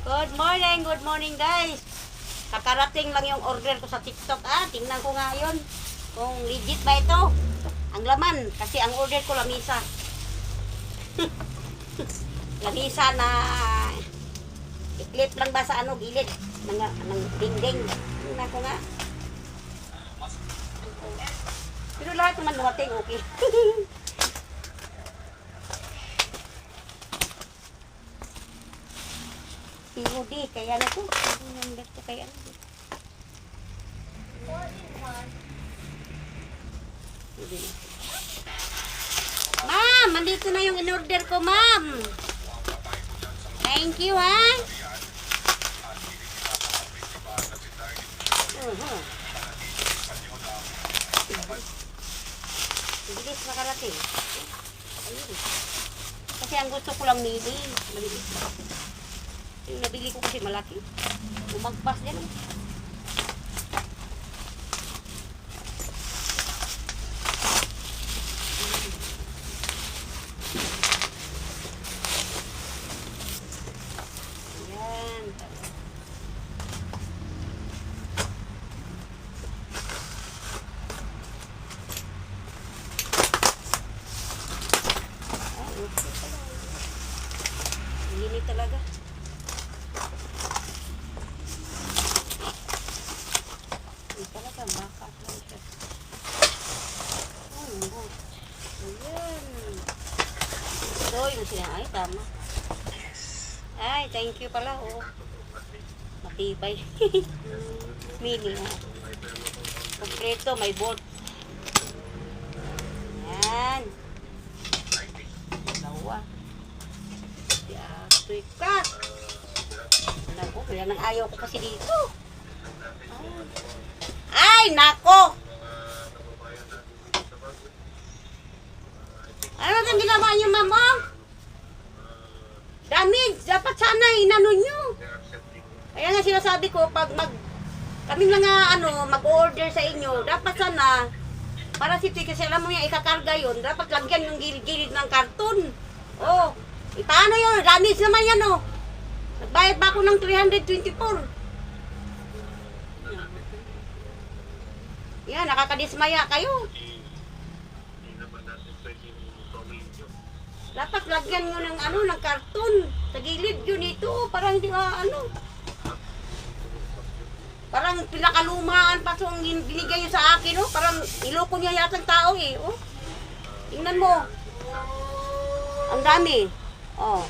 Good morning guys. Kakarating lang yung order ko sa TikTok. Tingnan ko nga yun kung legit ba ito. Ang laman, kasi ang order ko lamisa. Lamisa na i-clip lang ba sa gilid ng dingding. Tingnan ko nga. Pero lahat naman dumating okay. POD, kaya na to. Number to kaya na to. Ma'am, andito na yung in-order ko, ma'am. Thank you, ha. Bilis makarating. Ayun. Kasi ang gusto ko lang mini. Maliit ba? Yung nabili ko kasi malaki. Lumagpas din. Ayan. Okay pala. Hindi talaga. Talaga, bakat lang siya. Ayan. So, yung sila, ay, tama. Ay, thank you pala, oh. Matibay. Mini, oh. Kompleto, may board. Ayan. Dalawa. Ito'y ka. Naku, kaya nang ayaw ko kasi dito. Ay, nako! Ano ang ginawa niyo, mama? Damage! Dapat sana inano nyo. Kaya nga sinasabi ko, pag kami lang nga mag-order sa inyo, dapat sana, para si kasi alam mo yung ikakarga yun, dapat lagyan yung gilid-gilid ng karton. Oh, paano yun? Damage naman yan, oh. Nagbayad ba ako ng 324? Yan, nakakadismaya kayo. Dapat lagyan nyo ng ng karton. Sa gilid yun ito. Parang hindi parang pinakalumaan pa itong binigay nyo sa akin. Parang iloko niya yata ang tao eh. Tingnan mo. Ang dami. Oh.